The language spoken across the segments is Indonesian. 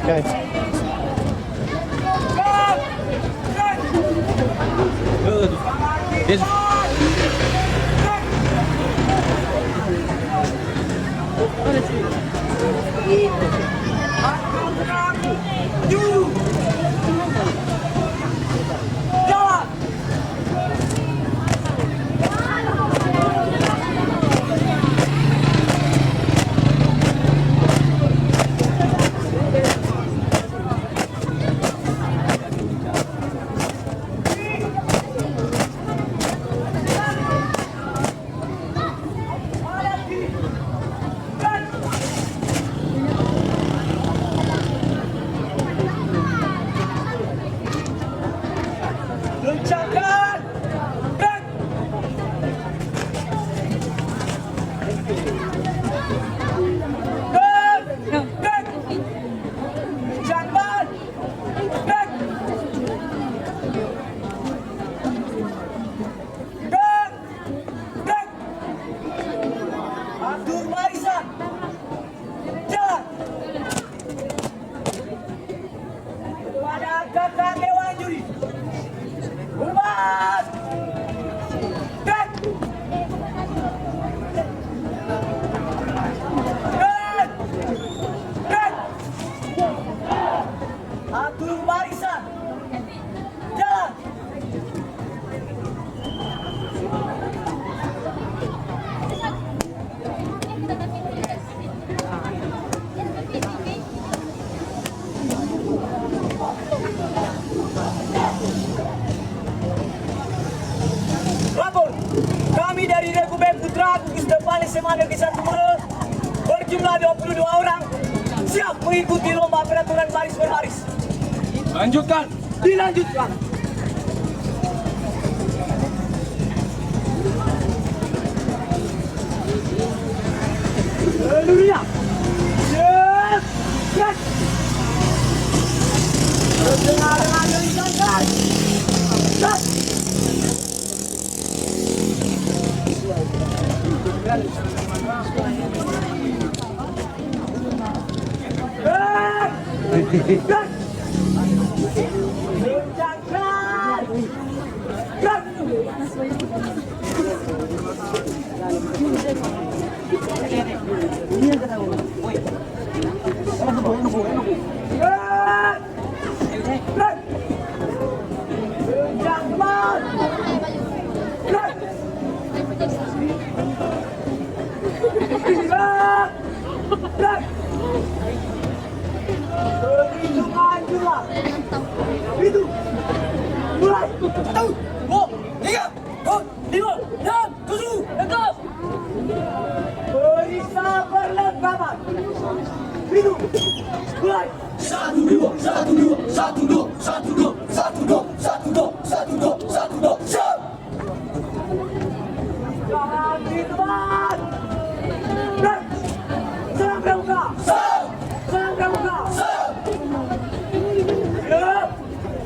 Okay. Good. Yes. Berjumlah 22 orang siap mengikuti lomba peraturan baris berbaris. Lanjutkan. Dilanjutkan. Seluruhnya siap. Gerak. Berdengar dengan kencang. Gerak. Gerak! Kencangkan! Gerak! Gerak! Gerak! Kencangkan! Gerak! Gerak! Gerak! Perhitungan jumlah. Itu. Mulai. 1, 2, 3, 4, 5, 6, 7, 8. Periksa perlengkapan. Itu. Mulai. 1, 2, 1, 2, 1, 2, 1, 2, 1, 2, 1, 2, 1, 2, 1, 2, siap. Jangan di depan. Gerak. Serang pramuka. Serang pramuka. Siap.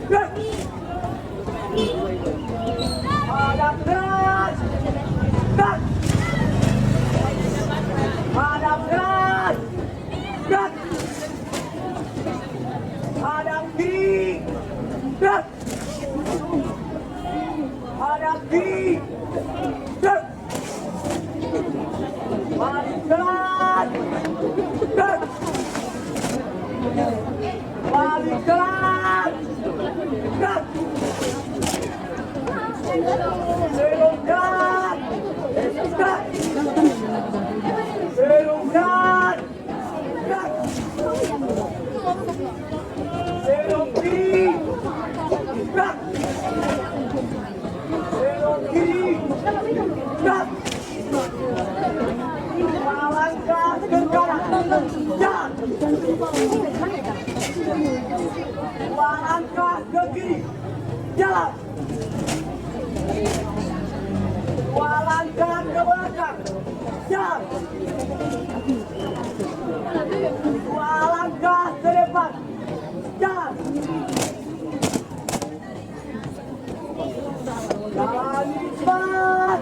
Gerak. Hadap keras. Gerak. Hadap keras. Gerak. Hadap kiri. Gerak. Hadap kiri. Gerak. Balik keras. Gerak. Balik keras. Gerak. Serongkan. Gerak. Serongkan. Gerak. Serong kiri. Gerak. Serong kiri. Gerak. Langkah ke kanan. Jalan. Dua langkah ke kiri. Jalan. Dua langkah ke belakang. Jalan. Dua langkah ke depan. Jalan. Jalan cepat.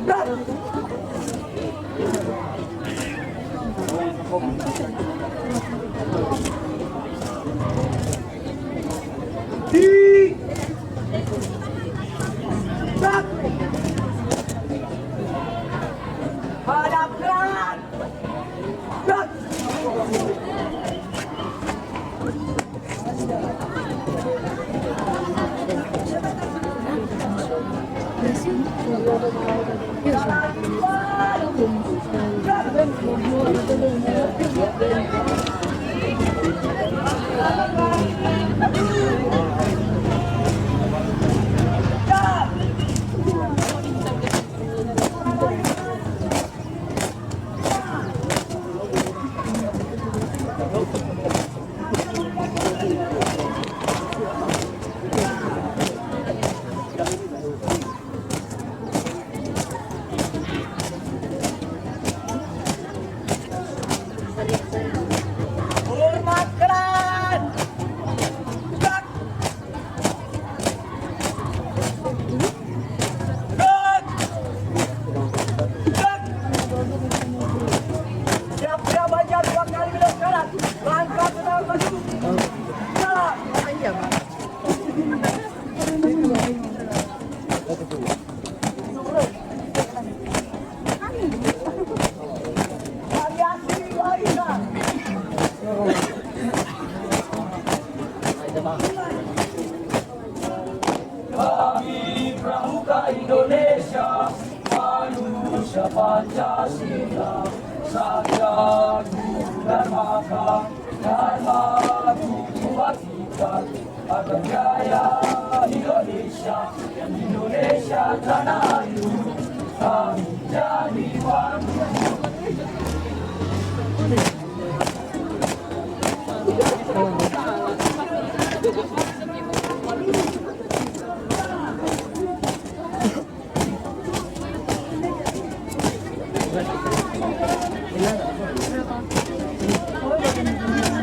Gerak. Indonesia Pancasila, Satya Dharmaka, Dharma kuatikan agar jaya Indonesia, Indonesia tanah airku, kami jadi bangsa.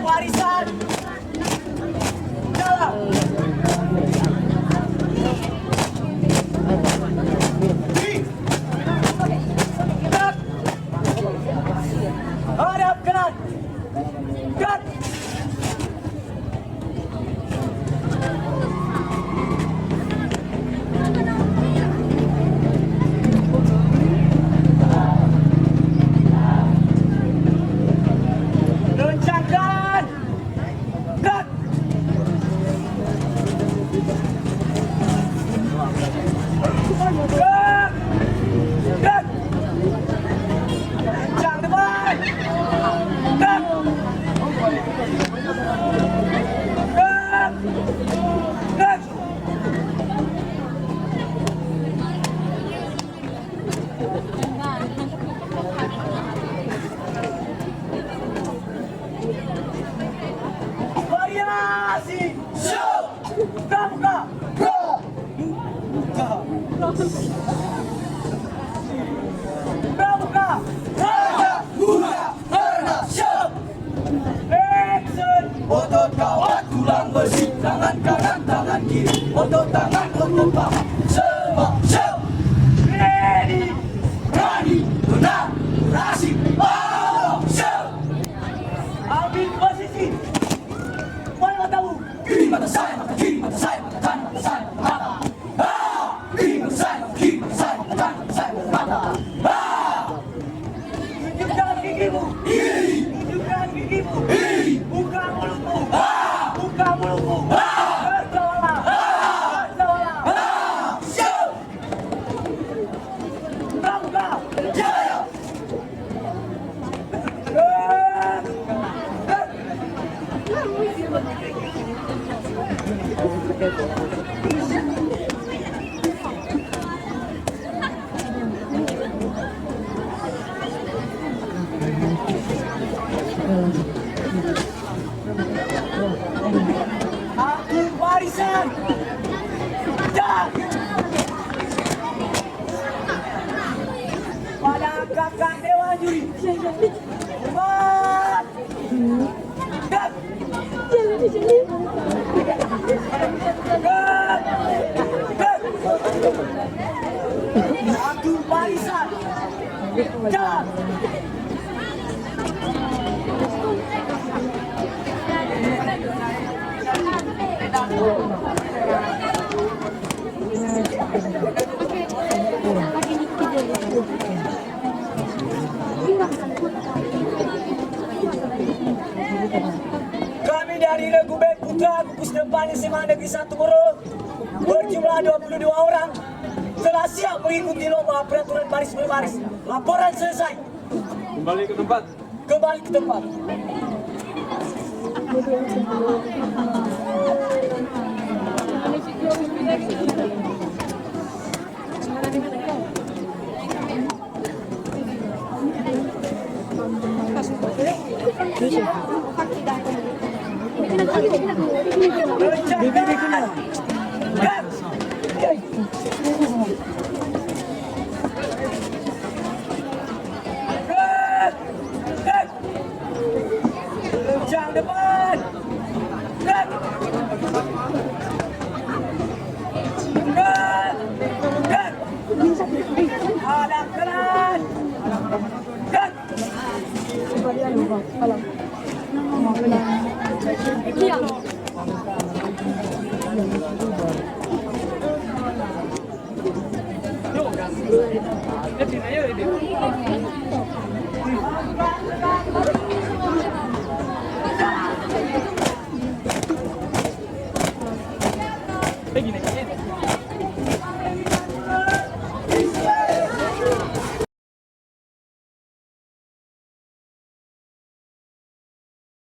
Warisan dalam hadap kanan dan lencangkan gerak gerak gerak lencang depan gerak gerak gerak variasi Siap, pramuka pramuka Raja, Hura, Harna, siap. action Otot kawat tulang besi, tangan kanan, tangan kiri, otot tangan, otot paha. Semak, siap, ready berani, benar, berasi, siap. ambil posisi mana matamu Kiri mata saya, mata kiri mata saya, mata kanan mata saya, mata mata. Kiri mata saya, mata kiri mata saya, mata kanan mata saya, mata mata. tunjukkan gigimu Iri, tunjukkan gigimu iri, buka mulutmu buka mulutmu bersawalah bersawalah siap, pramuka jaya. gerak gerak aku warisan dan pada kakak Dewan Juri hormat dan aku warisan dan kami dari Regu Bek Putra Gugus Depan SMA Negeri 1 Moro berjumlah 22 orang telah siap mengikuti lomba peraturan baris berbaris. Laporan selesai. Kembali ke tempat. Kembali ke tempat. Lencangkan. Gerak. Gerak. Gerak. Lencang depan. Gerak. Gerak. Gerak. Hadap kanan. Gerak. Ayo,